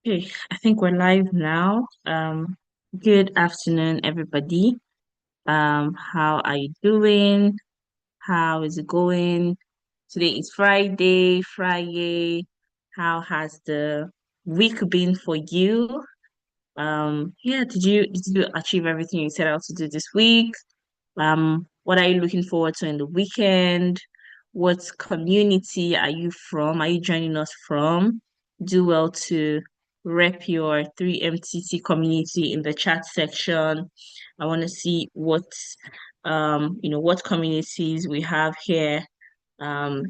Okay, I think we're live now. Good afternoon, everybody. How are you doing? How is it going? Today is Friday. Friday. How has the week been for you? Yeah, did you achieve everything you set out to do this week? What are you looking forward to in the weekend? What community are you from? Are you joining us from? Do well to rep your 3MTC community in the chat section. I want to see what communities we have here um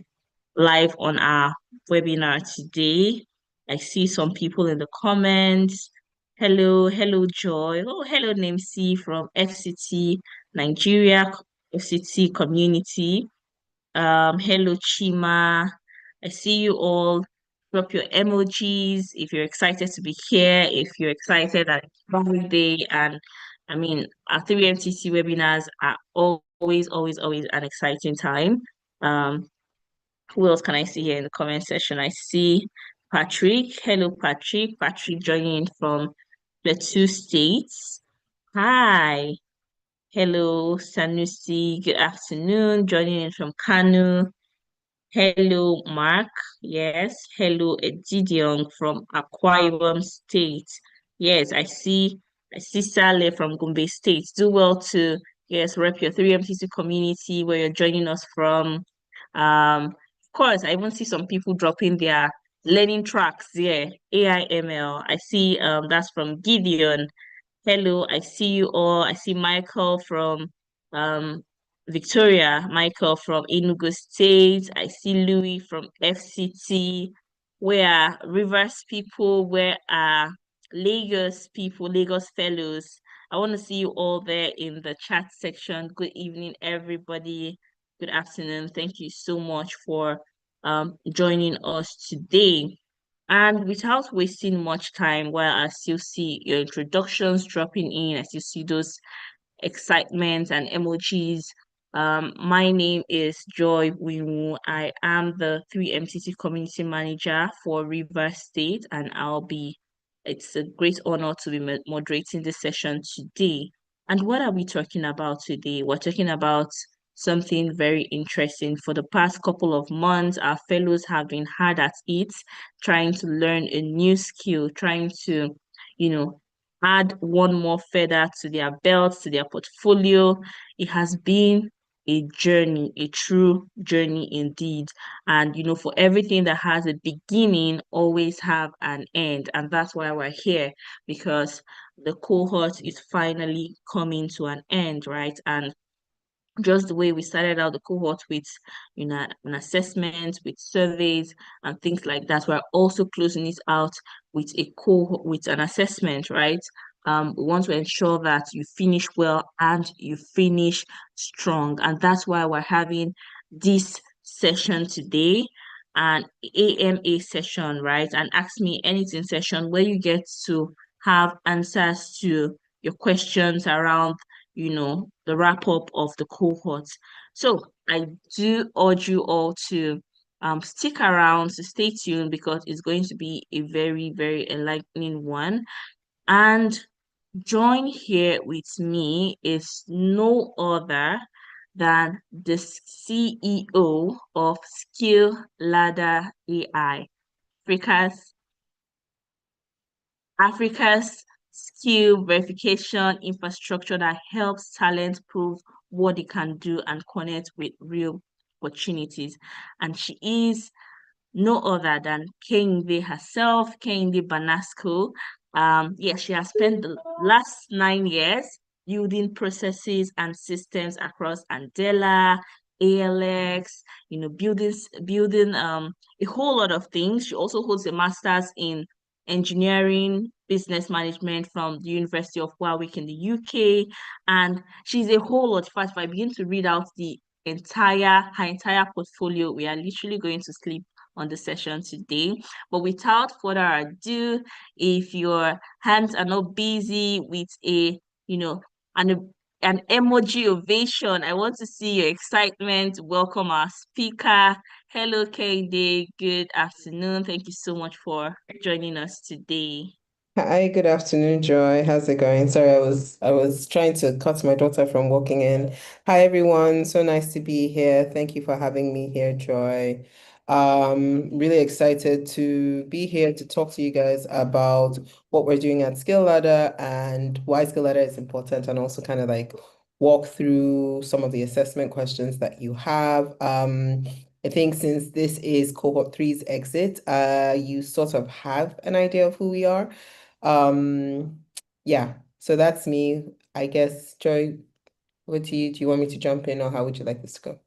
live on our webinar today. I see some people in the comments. Hello, Joy. Oh, hello, Namesy from FCT Nigeria, FCT community. Hello, Chima. I see you all. Drop your emojis if you're excited to be here, if you're excited that it's Friday. And I mean, our 3MTC webinars are always an exciting time. Um, who else can I see here in the comment section? I see Patrick. Hello, Patrick. Patrick joining in from the two states. Hi. Hello, Sanusi. Good afternoon. Joining in from Kanu. Hello, Mark. Yes. Hello, Edidion from Akwa Ibom State. Yes, I see Sale from Gombe State. Do well to rep your 3MTC community where you're joining us from. Of course, I even see some people dropping their learning tracks there. AIML. I see that's from Gideon. Hello, I see you all. I see Michael from um Victoria, Michael from Enugu State. I see Louis from FCT. Where are Rivers people? Where are Lagos people, Lagos fellows? I want to see you all there in the chat section. Good evening, everybody. Good afternoon. Thank you so much for joining us today. And without wasting much time, while I still see your introductions dropping in, I still see those excitement and emojis. My name is Joy Wimu. I am the 3MTC Community Manager for Rivers State, and it's a great honor to be moderating this session today. And what are we talking about today? We're talking about something very interesting. For the past couple of months, our fellows have been hard at it, trying to learn a new skill, trying to, you know, add one more feather to their belt, to their portfolio. It has been a journey, a true journey indeed. And for everything that has a beginning, always have an end. And that's why we're here, because the cohort is finally coming to an end, right? And just the way we started out the cohort with an assessment, with surveys and things like that, we're also closing it out with a cohort, with an assessment, right? We want to ensure that you finish well and you finish strong, and that's why we're having this session today, an AMA session, right? And Ask Me Anything session, where you get to have answers to your questions around the wrap up of the cohort. So I do urge you all to stick around, to stay tuned, because it's going to be a very, very enlightening one. And join here with me is no other than the CEO of Skill Ladder AI, Africa's Africa's skill verification infrastructure that helps talent prove what they can do and connect with real opportunities. And she is no other than Kehinde herself, Kehinde Banasco. Yes, she has spent the last 9 years building processes and systems across Andela, ALX, building a whole lot of things. She also holds a master's in engineering business management from the University of Warwick in the UK. And she's a whole lot. In fact, if I begin to read out her entire portfolio, we are literally going to sleep on the session today. But without further ado, if your hands are not busy with an emoji ovation, I want to see your excitement. Welcome our speaker. Hello, KD. Good afternoon. Thank you so much for joining us today. Hi, good afternoon, Joy. How's it going? Sorry, I was trying to cut my daughter from walking in. Hi, everyone. So nice to be here. Thank you for having me here, Joy. Really excited to be here to talk to you guys about what we're doing at Skill Ladder and why Skill Ladder is important, and also kind of like walk through some of the assessment questions that you have. I think since this is cohort three's exit, you sort of have an idea of who we are. Um, yeah, so that's me. I guess, Joy, what do you want me to jump in, or how would you like this to go?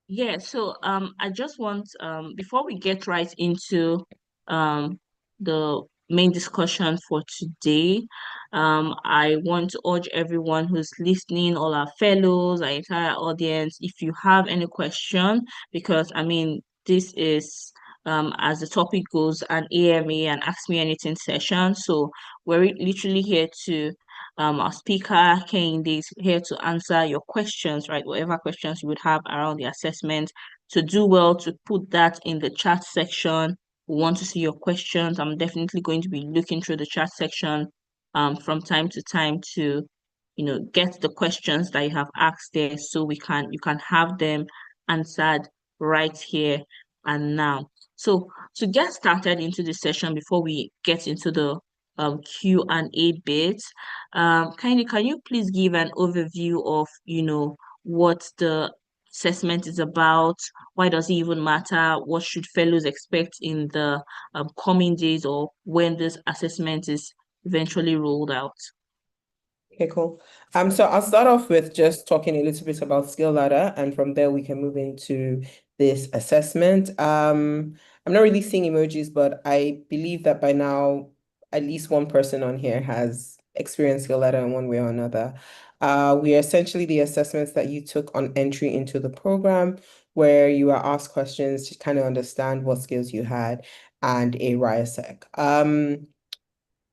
Yeah, so I just want before we get right into the main discussion for today, I want to urge everyone who's listening, all our fellows, our entire audience, if you have any question, because I mean this is as the topic goes, an AMA, and Ask Me Anything session. So we're literally here to our speaker, Kehinde, is here to answer your questions, right? Whatever questions you would have around the assessment. To do well, to put that in the chat section. We want to see your questions. I'm definitely going to be looking through the chat section from time to time to, get the questions that you have asked there so you can have them answered right here and now. So to get started into the session before we get into the Q&A bit, can you please give an overview of, what the assessment is about? Why does it even matter? What should fellows expect in the coming days or when this assessment is eventually rolled out? Okay, cool. So I'll start off with just talking a little bit about skill ladder, and from there we can move into this assessment. I'm not really seeing emojis, but I believe that by now at least one person on here has experienced skill ladder in one way or another. We are essentially the assessments that you took on entry into the program, where you are asked questions to kind of understand what skills you had and a RIASEC.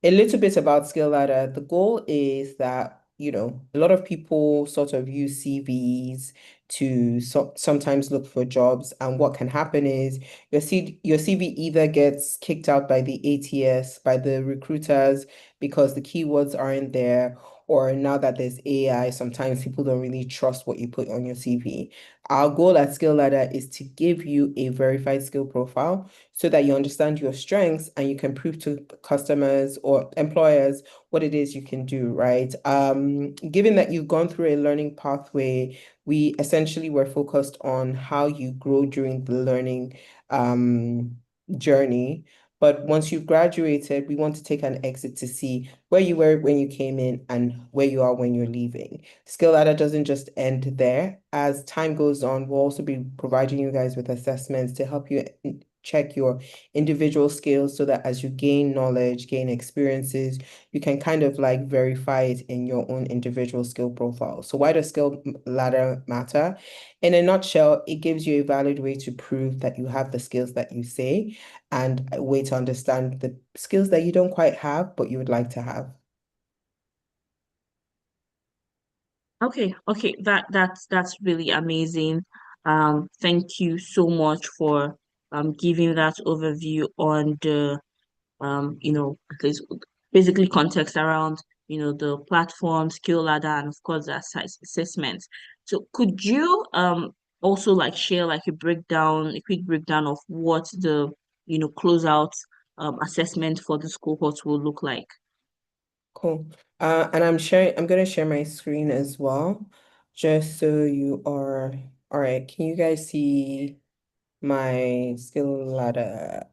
A little bit about Skill Ladder. The goal is that, a lot of people sort of use CVs to sometimes look for jobs. And what can happen is your CV either gets kicked out by the ATS, by the recruiters, because the keywords aren't there, or now that there's AI, sometimes people don't really trust what you put on your CV. Our goal at Skill Ladder is to give you a verified skill profile so that you understand your strengths and you can prove to customers or employers what it is you can do, right? Given that you've gone through a learning pathway, we essentially were focused on how you grow during the learning journey. But once you've graduated, we want to take an exit to see where you were when you came in and where you are when you're leaving. Skill Ladder doesn't just end there. As time goes on, we'll also be providing you guys with assessments to help you check your individual skills so that as you gain knowledge, gain experiences, you can kind of like verify it in your own individual skill profile. So why does skill ladder matter? In a nutshell, it gives you a valid way to prove that you have the skills that you say and a way to understand the skills that you don't quite have, but you would like to have. Okay, that's really amazing. Thank you so much for giving that overview on the at least basically context around, the platform, skill ladder, and of course the assessment. So could you also like share like a quick breakdown of what the, closeout assessment for this cohort will look like? Cool. And I'm gonna share my screen as well, just so you are, all right. Can you guys see my skill ladder?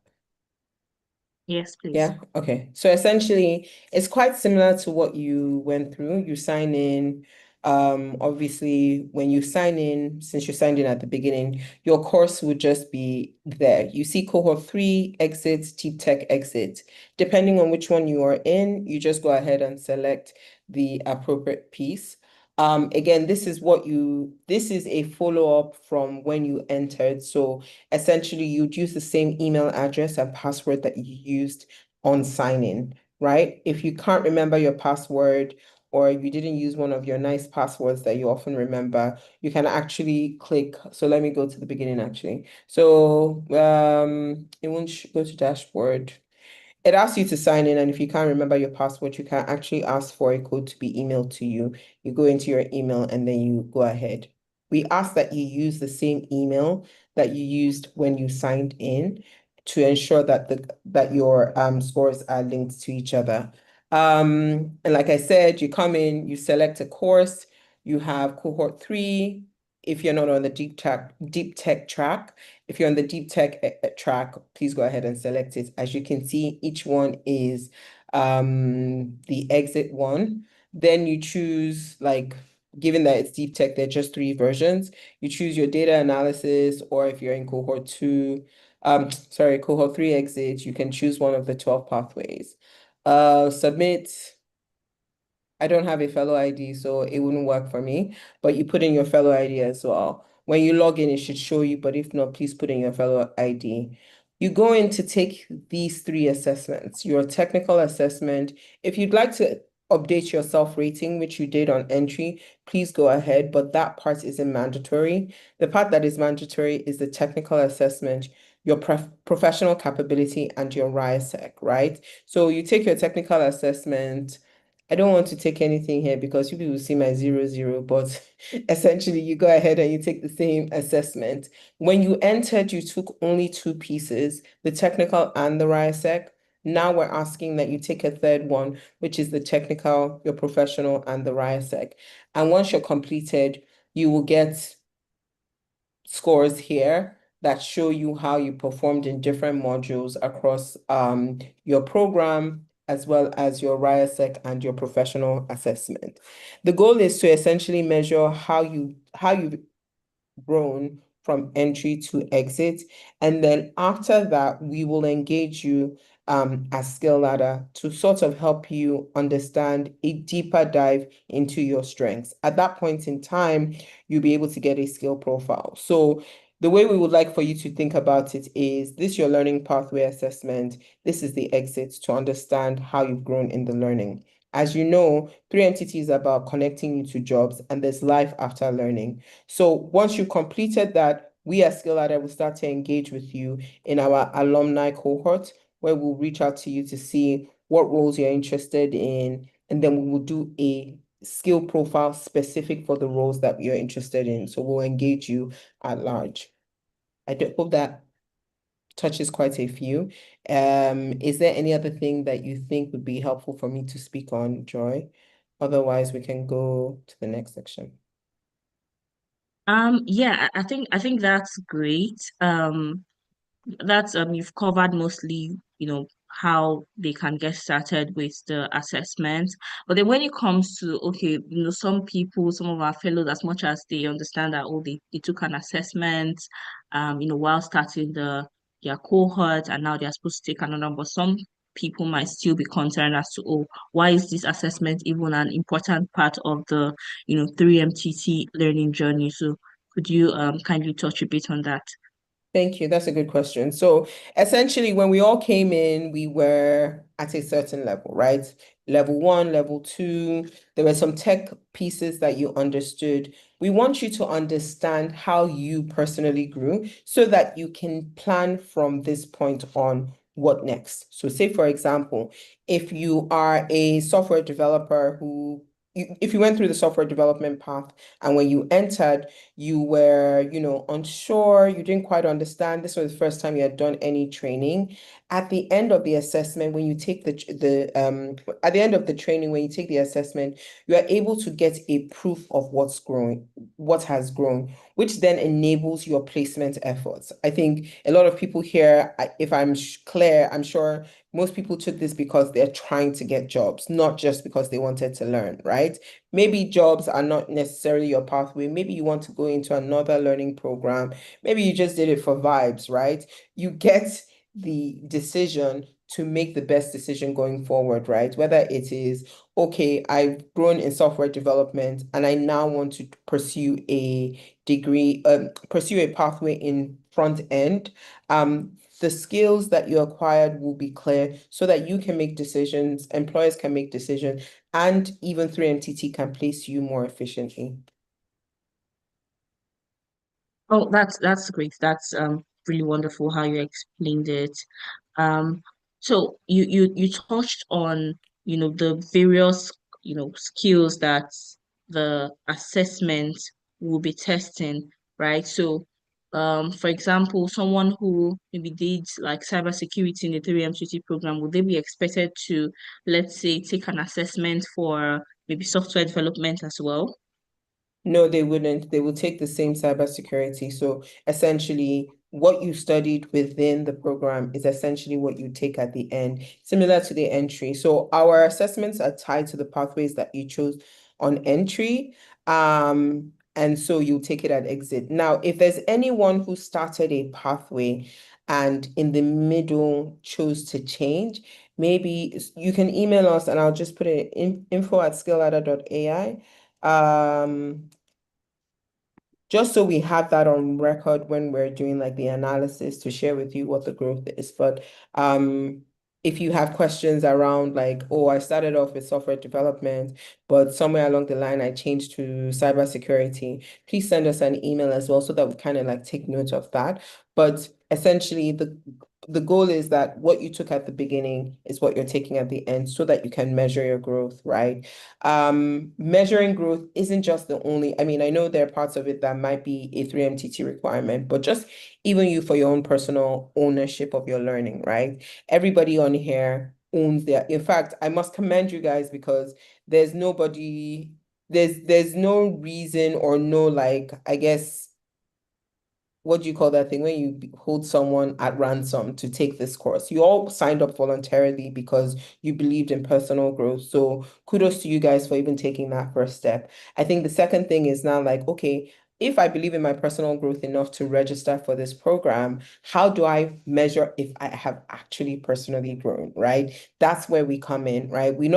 Yes, please. Yeah, okay. So essentially, it's quite similar to what you went through. You sign in. Obviously, when you sign in, since you signed in at the beginning, your course would just be there. You see cohort three exits, deep tech exit. Depending on which one you are in, you just go ahead and select the appropriate piece. Again, this is a follow-up from when you entered. So essentially, you'd use the same email address and password that you used on sign in, right? If you can't remember your password, or you didn't use one of your nice passwords that you often remember, you can actually click. So let me go to the beginning actually. So it won't go to dashboard. It asks you to sign in, and if you can't remember your password, you can actually ask for a code to be emailed to you. You go into your email and then you go ahead. We ask that you use the same email that you used when you signed in to ensure that your scores are linked to each other. And like I said, you come in, you select a course, you have cohort 3. If you're not on the deep tech track, if you're on the deep tech track, please go ahead and select it. As you can see, each one is the exit one. Then you choose, like, given that it's deep tech, there are just 3 versions. You choose your data analysis, or if you're in cohort 2, sorry, cohort 3 exit, you can choose one of the 12 pathways. Submit. I don't have a fellow ID, so it wouldn't work for me. But you put in your fellow ID as well. When you log in, it should show you, but if not, please put in your fellow ID. You go in to take these 3 assessments, your technical assessment. If you'd like to update your self-rating, which you did on entry, please go ahead, but that part isn't mandatory. The part that is mandatory is the technical assessment, your professional capability, and your RIASEC, right? So you take your technical assessment. I don't want to take anything here because you people will see my 0, 0, but essentially you go ahead and you take the same assessment. When you entered, you took only 2 pieces, the technical and the RIASEC. Now we're asking that you take a third one, which is the technical, your professional, and the RIASEC. And once you're completed, you will get scores here that show you how you performed in different modules across your program, as well as your RIASEC and your professional assessment. The goal is to essentially measure how you've grown from entry to exit. And then after that, we will engage you as Skill Ladder to sort of help you understand a deeper dive into your strengths. At that point in time, you'll be able to get a skill profile. So the way we would like for you to think about it is this: your learning pathway assessment. This is the exit to understand how you've grown in the learning. As you know, 3MTT is about connecting you to jobs, and there's life after learning. So once you completed that, we as Skill Ladder will start to engage with you in our alumni cohort, where we'll reach out to you to see what roles you're interested in, and then we will do a skill profile specific for the roles that you're interested in. So we'll engage you at large. I do hope that touches quite a few. Is there any other thing that you think would be helpful for me to speak on, Joy? Otherwise, we can go to the next section. Yeah, I think that's great. That's you've covered mostly, how they can get started with the assessment. But then when it comes to, okay, some people, some of our fellows, as much as they understand that, oh, they took an assessment, while starting their cohort, and now they're supposed to take another, but some people might still be concerned as to, oh, why is this assessment even an important part of the 3MTT learning journey? So could you kindly touch a bit on that? Thank you. That's a good question. So essentially, when we all came in, we were at a certain level, right? Level 1, level 2. There were some tech pieces that you understood. We want you to understand how you personally grew so that you can plan from this point on what next. So say, for example, if you are a software developer if you went through the software development path and when you entered, you were, unsure, you didn't quite understand. This was the first time you had done any training. At the end of the assessment, when you take at the end of the training, when you take the assessment, you are able to get a proof of what has grown, which then enables your placement efforts. I think a lot of people here, if I'm clear, I'm sure most people took this because they're trying to get jobs, not just because they wanted to learn, right? Maybe jobs are not necessarily your pathway. Maybe you want to go into another learning program. Maybe you just did it for vibes, right? You get the decision to make the best decision going forward, right? Whether it is, okay, I've grown in software development and I now want to pursue a degree, pursue a pathway in front end. the skills that you acquired will be clear so that you can make decisions, employers can make decisions, and even through MTT can place you more efficiently. Oh, that's great. That's really wonderful how you explained it. Um, so you touched on, the various, skills that the assessment will be testing, right? So, for example, someone who maybe did like cybersecurity in the 3M2T program, would they be expected to, let's say, take an assessment for maybe software development as well? No, they wouldn't. They will take the same cybersecurity. So essentially, what you studied within the program is essentially what you take at the end, similar to the entry. So our assessments are tied to the pathways that you chose on entry. And so you take it at exit. Now, if there's anyone who started a pathway and in the middle chose to change, maybe you can email us and I'll just put it in info@skillladder.ai. Just so we have that on record when we're doing like the analysis to share with you what the growth is. But um, if you have questions around like, oh, I started off with software development, but somewhere along the line I changed to cybersecurity, please send us an email as well so that we kind of like take note of that. But essentially the goal is that what you took at the beginning is what you're taking at the end so that you can measure your growth, right? Measuring growth isn't just the only, I mean, I know there are parts of it that might be a 3MTT requirement, but just even you for your own personal ownership of your learning, right? Everybody on here owns their, in fact, I must commend you guys because there's nobody, there's no reason or no like, I guess what do you call that thing when you hold someone at ransom to take this course? You all signed up voluntarily because you believed in personal growth. So kudos to you guys for even taking that first step. I think the second thing is now like, okay, if I believe in my personal growth enough to register for this program, how do I measure if I have actually personally grown, right? That's where we come in, right? We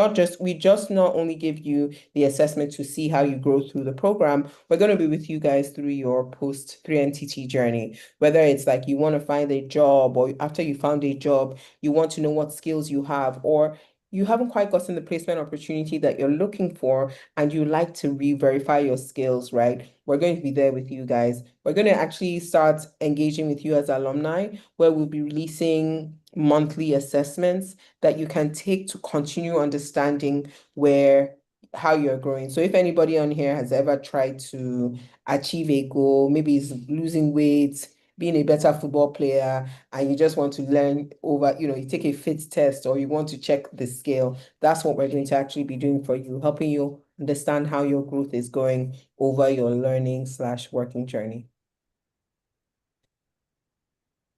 just not only give you the assessment to see how you grow through the program, we're going to be with you guys through your post 3MTT journey, whether it's like you want to find a job or after you found a job, you want to know what skills you have, or you haven't quite gotten the placement opportunity that you're looking for and you like to re-verify your skills, right? We're going to be there with you guys. We're going to actually start engaging with you as alumni, where we'll be releasing monthly assessments that you can take to continue understanding where how you're growing. So if anybody on here has ever tried to achieve a goal, maybe it's losing weight, being a better football player, and you just want to learn over, you take a fit test or you want to check the scale, that's what we're going to actually be doing for you, helping you understand how your growth is going over your learning/working journey.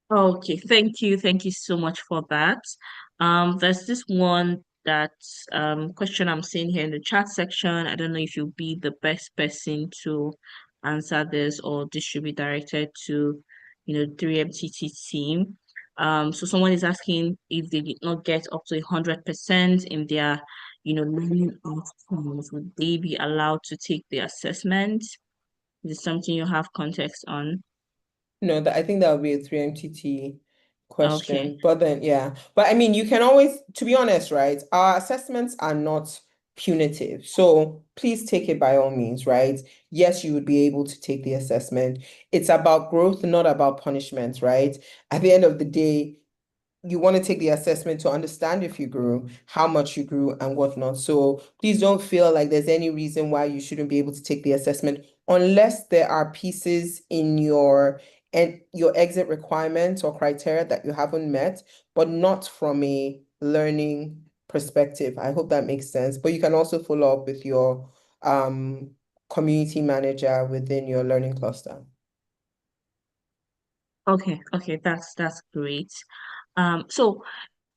Okay, thank you. Thank you so much for that. There's this one that question I'm seeing here in the chat section. I don't know if you'll be the best person to answer this or this should be directed to, 3MTT team. So someone is asking if they did not get up to 100% in their, learning outcomes, would they be allowed to take the assessment? Is it something you have context on? No, that I think that would be a 3MTT Okay. question. But then, yeah. But I mean, you can always, to be honest, right? Our assessments are not punitive. So please take it by all means, right? Yes, you would be able to take the assessment. It's about growth, not about punishment, right? At the end of the day, you want to take the assessment to understand if you grew, how much you grew, and whatnot. So please don't feel like there's any reason why you shouldn't be able to take the assessment unless there are pieces in your exit requirements or criteria that you haven't met, but not from a learning perspective. I hope that makes sense. But you can also follow up with your community manager within your learning cluster. Okay, that's great. So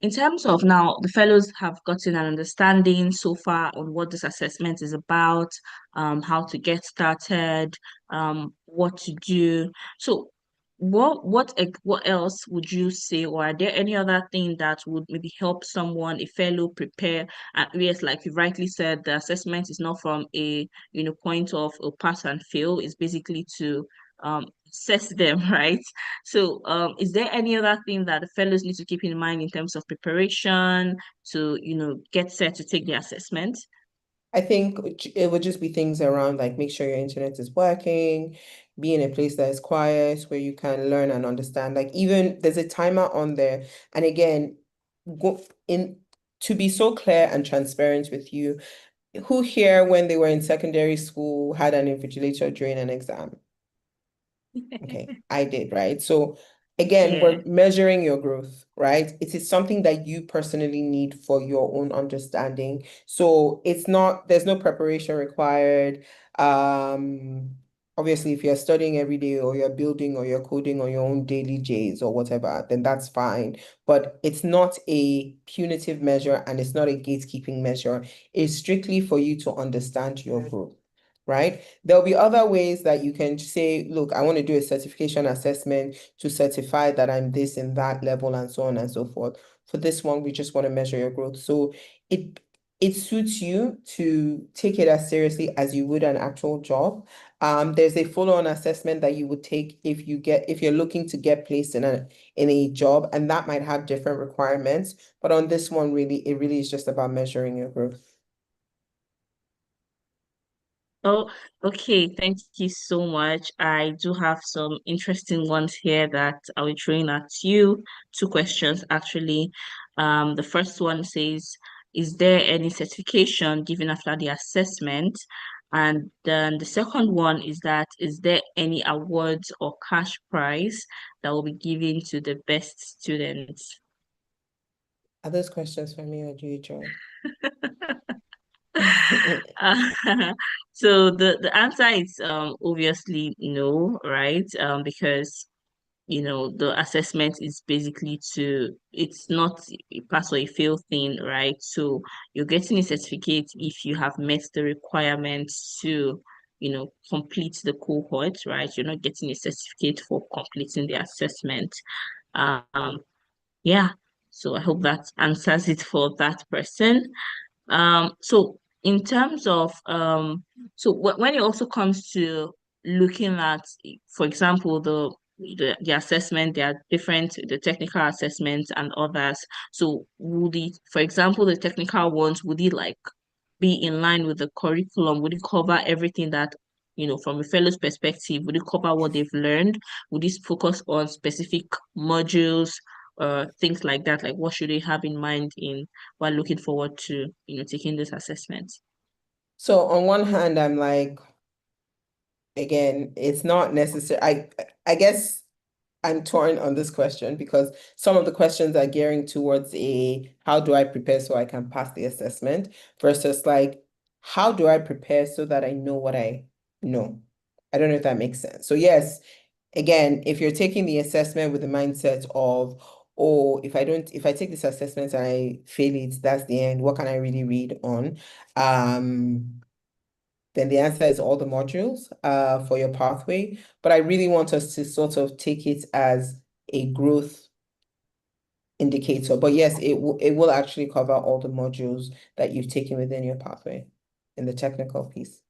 in terms of now, the fellows have gotten an understanding so far on what this assessment is about, how to get started, what to do. So, what else would you say, or are there any other thing that would maybe help someone, a fellow, prepare? Yes, like you rightly said, the assessment is not from a point of a pass and fail. It's basically to assess them, right? So, is there any other thing that the fellows need to keep in mind in terms of preparation to, get set to take the assessment? I think it would just be things around like make sure your internet is working, be in a place that is quiet where you can learn and understand. Like even there's a timer on there. And again, go in to be so clear and transparent with you, who here when they were in secondary school had an invigilator during an exam? Okay, I did, right? So again, Yeah. we're measuring your growth, right? It is something that you personally need for your own understanding. So it's not, there's no preparation required. Obviously, if you're studying every day or you're building or you're coding on your own daily J's or whatever, then that's fine. But it's not a punitive measure and it's not a gatekeeping measure. It's strictly for you to understand your growth, right? There'll be other ways that you can say, look, I want to do a certification assessment to certify that I'm this and that level and so on and so forth. For this one, we just want to measure your growth. So it it suits you to take it as seriously as you would an actual job. There's a full-on assessment that you would take if you're looking to get placed in a job, and that might have different requirements. But on this one, really, it really is just about measuring your growth. Oh, okay. Thank you so much. I do have some interesting ones here that I'll be throwing at you. Two questions, actually. The first one says, is there any certification given after the assessment? And then the second one is that, is there any awards or cash prize that will be given to the best students? Are those questions for me or do you join? Uh, so the answer is obviously no, right? Because the assessment is basically it's not a pass or a fail thing, right? So you're getting a certificate if you have met the requirements to complete the cohort, right? You're not getting a certificate for completing the assessment. Um, yeah. So I hope that answers it for that person. So in terms of so when it also comes to looking at, for example, the assessment, there are different the technical assessments and others. So would it, for example, the technical ones, would it like be in line with the curriculum? Would it cover everything that, from a fellow's perspective, would it cover what they've learned? Would this focus on specific modules, things like that? Like what should they have in mind in while looking forward to, taking this assessment? So on one hand, I'm like, again, it's not necessary. I guess I'm torn on this question because some of the questions are gearing towards a how do I prepare so I can pass the assessment versus like how do I prepare so that I know what I know. I don't know if that makes sense. So yes, again, if you're taking the assessment with the mindset of, oh, if I take this assessment and I fail it, that's the end. What can I really read on? Um, then the answer is all the modules for your pathway. But I really want us to sort of take it as a growth indicator. But yes, it will actually cover all the modules that you've taken within your pathway in the technical piece.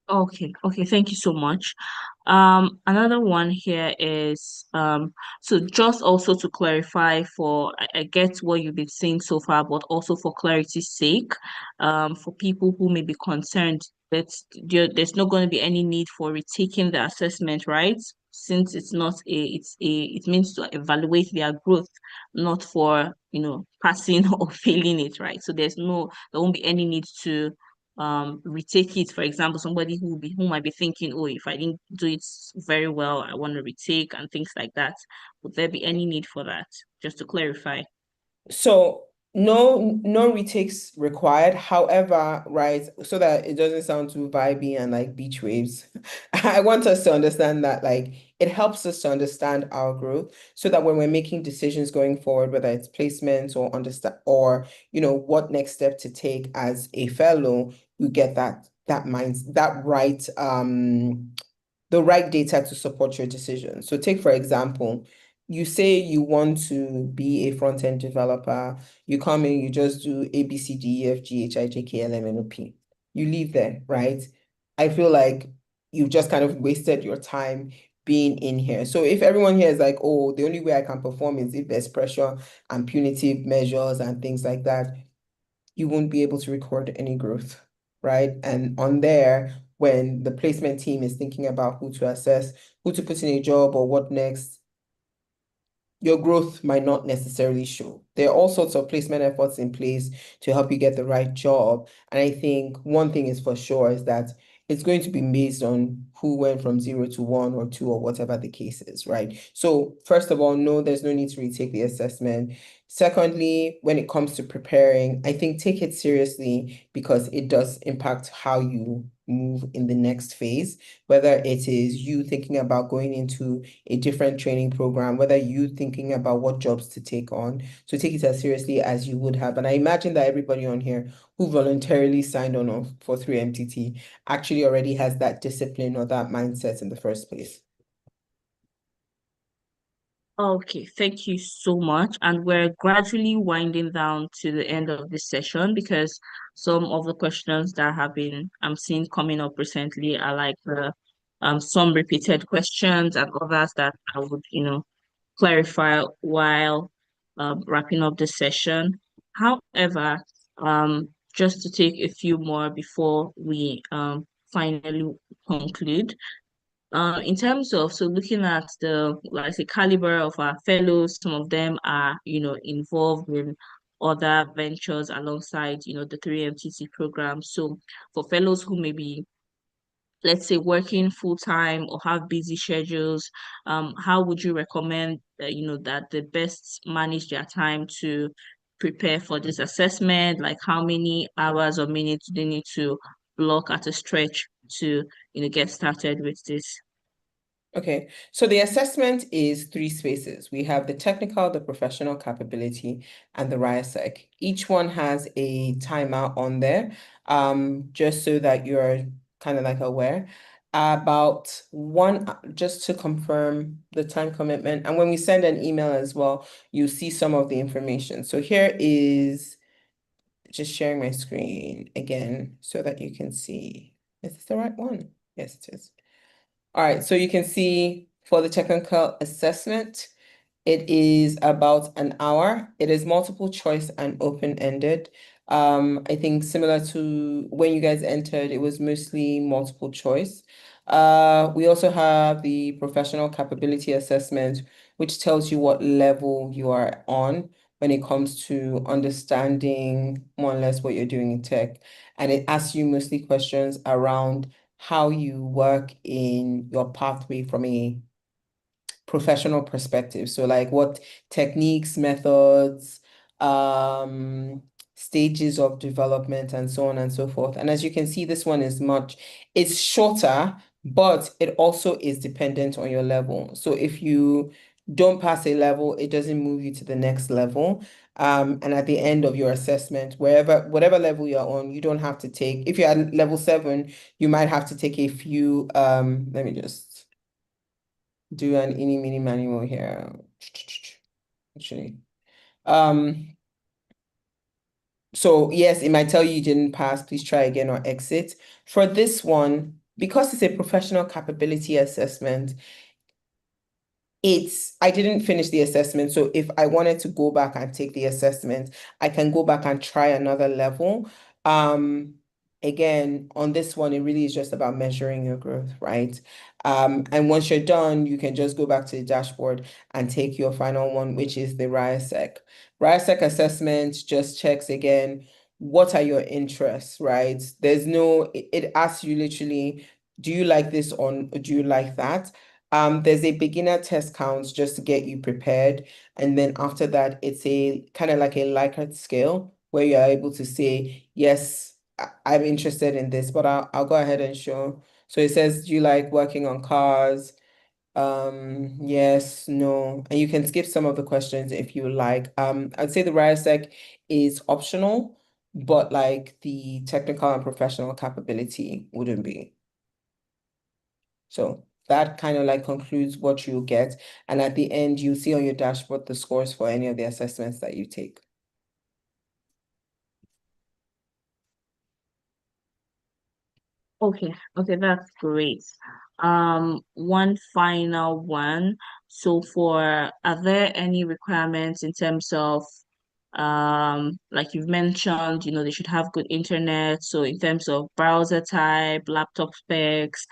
Okay, okay, thank you so much. Another one here is so just also to clarify for I get what you've been saying so far, but also for clarity's sake, for people who may be concerned that there's not going to be any need for retaking the assessment, right? Since it means to evaluate their growth, not for passing or failing it, right? So there won't be any need to retake it. For example, somebody who might be thinking, oh, if I didn't do it very well, I want to retake and things like that. Would there be any need for that? Just to clarify. So no retakes required. However, right, so that it doesn't sound too vibey and like beach waves, I want us to understand that like it helps us to understand our growth so that when we're making decisions going forward, whether it's placements or understand or what next step to take as a fellow, you get that mind that right the right data to support your decision. So take, for example, you say you want to be a front-end developer, you come in, you just do A, B, C, D, E, F, G, H, I, J, K, L, M, N, O, P. You leave there, right? I feel like you've just kind of wasted your time being in here. So if everyone here is like, oh, the only way I can perform is if there's pressure and punitive measures and things like that, you won't be able to record any growth, right? And on there, when the placement team is thinking about who to assess, who to put in a job or what next, your growth might not necessarily show. There are all sorts of placement efforts in place to help you get the right job. And I think one thing is for sure is that it's going to be based on who went from 0 to 1 or 2 or whatever the case is, right? So first of all, no, there's no need to retake the assessment. Secondly, when it comes to preparing, I think take it seriously because it does impact how you move in the next phase, whether it is you thinking about going into a different training program, whether you thinking about what jobs to take on. So take it as seriously as you would have. And I imagine that everybody on here who voluntarily signed on for 3MTT actually already has that discipline or that mindset in the first place. Okay, thank you so much. And we're gradually winding down to the end of this session because some of the questions that have been I'm seeing coming up recently are like the some repeated questions and others that I would, clarify while wrapping up the session. However, just to take a few more before we finally conclude. In terms of so looking at the like say caliber of our fellows, some of them are involved in other ventures alongside the 3MTC program. So for fellows who may be let's say working full time or have busy schedules, how would you recommend that the best manage their time to prepare for this assessment? Like how many hours or minutes do they need to block at a stretch to get started with this? Okay, so the assessment is three spaces. We have the technical, the professional capability, and the RIASEC. Each one has a timer on there, just so that you're kind of like aware. About one, just to confirm the time commitment. And when we send an email as well, you see some of the information. So here is just sharing my screen again so that you can see. Is this the right one? Yes, it is. All right, so you can see for the technical assessment, it is about an hour. It is multiple choice and open-ended. I think similar to when you guys entered, it was mostly multiple choice. We also have the professional capability assessment, which tells you what level you are on when it comes to understanding more or less what you're doing in tech. And it asks you mostly questions around how you work in your pathway from a professional perspective. So like what techniques, methods, stages of development and so on and so forth. And as you can see, this one is it's shorter, but it also is dependent on your level. So if you don't pass a level, it doesn't move you to the next level. And at the end of your assessment, whatever level you're on, you don't have to take, if you're at level 7, you might have to take a few, let me just do an eeny, meeny, miny, mo here. Actually. So yes, it might tell you didn't pass, please try again or exit. For this one, because it's a professional capability assessment, I didn't finish the assessment. So if I wanted to go back and take the assessment, I can go back and try another level. Um, Again, on this one, it really is just about measuring your growth, right? And once you're done, you can just go back to the dashboard and take your final one, which is the RIASEC. RIASEC assessment just checks again, what are your interests, right? It asks you literally, do you like this or do you like that? There's a beginner test counts just to get you prepared. And then after that, it's a kind of like a Likert scale where you're able to say, yes, I'm interested in this, but I'll go ahead and show. So it says, do you like working on cars? Yes, no. And you can skip some of the questions if you like. I'd say the RIASEC is optional, but like the technical and professional capability wouldn't be. So that kind of like concludes what you get. And at the end, you see on your dashboard the scores for any of the assessments that you take. Okay, okay, that's great. One final one. So are there any requirements in terms of like you've mentioned, they should have good internet. So in terms of browser type, laptop specs,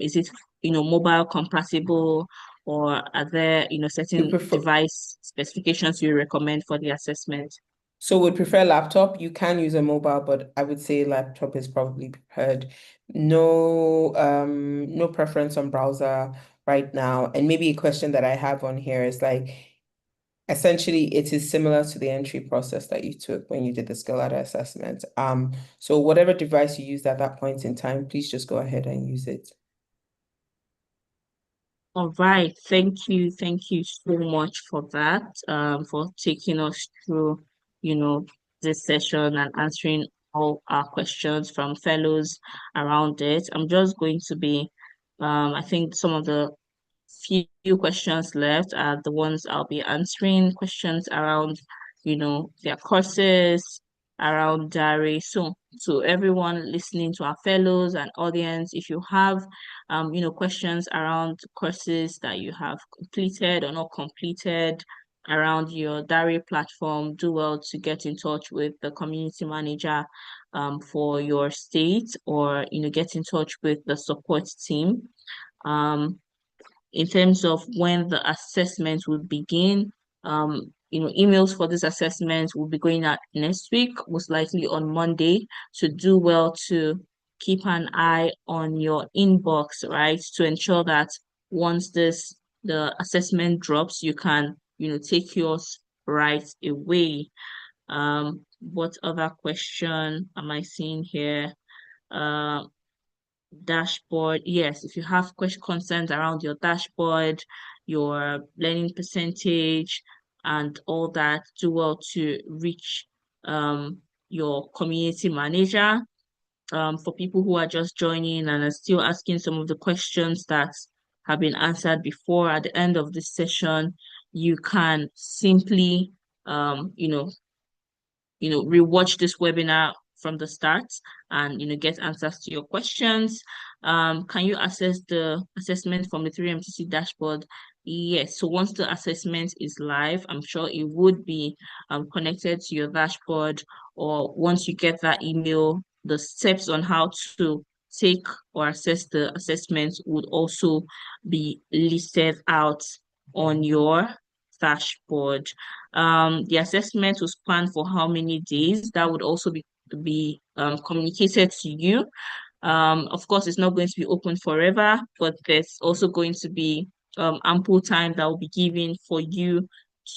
is it, mobile compatible, or are there, You certain prefer device specifications you recommend for the assessment? So would prefer laptop. You can use a mobile, but I would say laptop is probably preferred. No preference on browser right now. And maybe a question that I have on here is like, essentially, it is similar to the entry process that you took when you did the skill ladder assessment. So whatever device you used at that point in time, please just go ahead and use it. All right. Thank you. Thank you so much for that, for taking us through, you know, this session and answering all our questions from fellows around it. I'm just going to be, I think some of the few questions left are the ones I'll be answering, questions around, their courses, around diary. So to everyone listening, to our fellows and audience, if you have questions around courses that you have completed or not completed around your diary platform, do well to get in touch with the community manager for your state, or get in touch with the support team. In terms of when the assessment will begin. Emails for this assessment will be going out next week, most likely on Monday. So do well to keep an eye on your inbox, right? To ensure that once the assessment drops, you can, take yours right away. What other question am I seeing here? Uh, Dashboard. Yes, if you have question concerns around your dashboard, your learning percentage, and all that, do well to reach your community manager. For people who are just joining and are still asking some of the questions that have been answered before, at the end of this session, you can simply rewatch this webinar from the start and, get answers to your questions. Can you access the assessment from the 3MTC dashboard? Yes. So once the assessment is live, I'm sure it would be connected to your dashboard, or once you get that email, the steps on how to take or assess the assessment would also be listed out on your dashboard. The assessment was planned for how many days? That would also be communicated to you. Of course, it's not going to be open forever, but there's also going to be ample time that will be given for you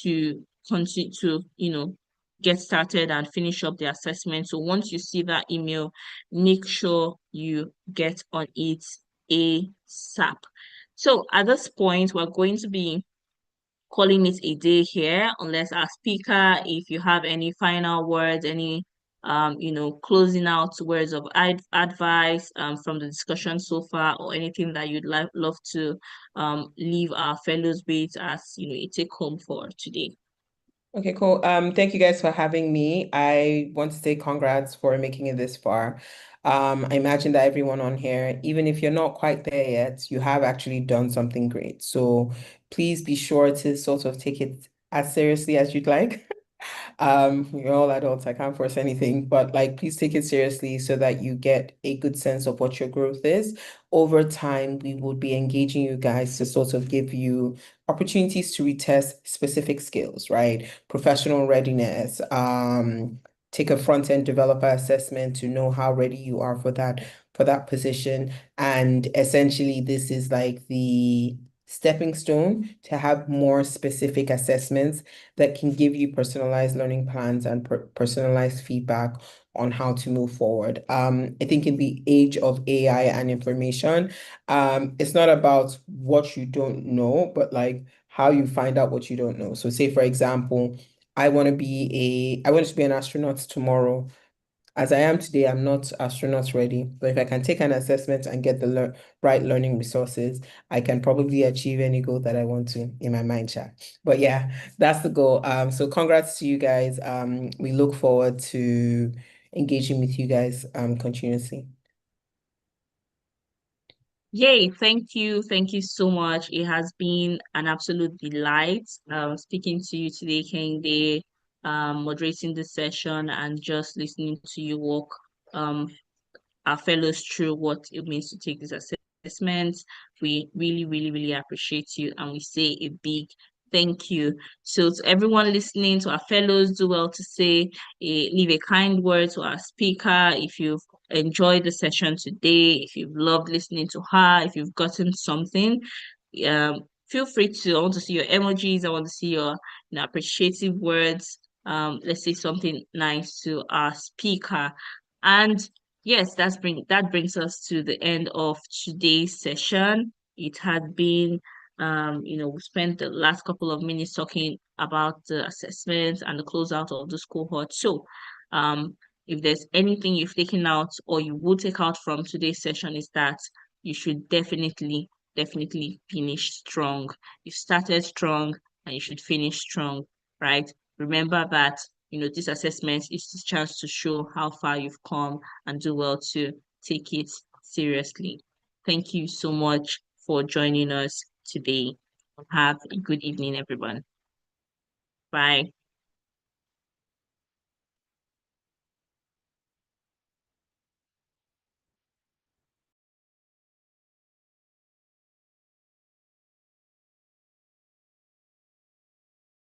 to continue to, get started and finish up the assessment. So once you see that email, make sure you get on it ASAP. So at this point, we're going to be calling it a day here, unless our speaker, if you have any final words, any closing out words of advice from the discussion so far, or anything that you'd love to leave our fellows with as a take home for today. Okay, cool. Thank you guys for having me. I want to say congrats for making it this far. I imagine that everyone on here, even if you're not quite there yet, you have actually done something great. So please be sure to sort of take it as seriously as you'd like. You're all adults, I can't force anything, but like please take it seriously so that you get a good sense of what your growth is. Over time, we will be engaging you guys to sort of give you opportunities to retest specific skills, right? Professional readiness, take a front-end developer assessment to know how ready you are for that position. And essentially, this is like the stepping stone to have more specific assessments that can give you personalized learning plans and personalized feedback on how to move forward. I think in the age of AI and information, it's not about what you don't know, but like how you find out what you don't know. So say, for example, I want to be an astronaut tomorrow. As I am today, I'm not astronaut ready, but if I can take an assessment and get the right learning resources, I can probably achieve any goal that I want to in my mind chat. But yeah, that's the goal. So congrats to you guys. We look forward to engaging with you guys continuously. Yay, thank you. Thank you so much. It has been an absolute delight speaking to you today, Kende, moderating the session and just listening to you walk um our fellows through what it means to take these assessments. We really, really, really appreciate you and we say a big thank you. So to everyone listening, to our fellows, do well to say leave a kind word to our speaker if you've enjoyed the session today, if you've loved listening to her, if you've gotten something. Feel free to, I want to see your emojis, I want to see your appreciative words. Let's say something nice to our speaker. And yes, that brings us to the end of today's session. It had been we spent the last couple of minutes talking about the assessments and the closeout of this cohort. So if there's anything you've taken out or you will take out from today's session is that you should definitely finish strong. You started strong and you should finish strong, right? Remember that this assessment is the chance to show how far you've come and do well to take it seriously. Thank you so much for joining us today. Have a good evening, everyone. Bye.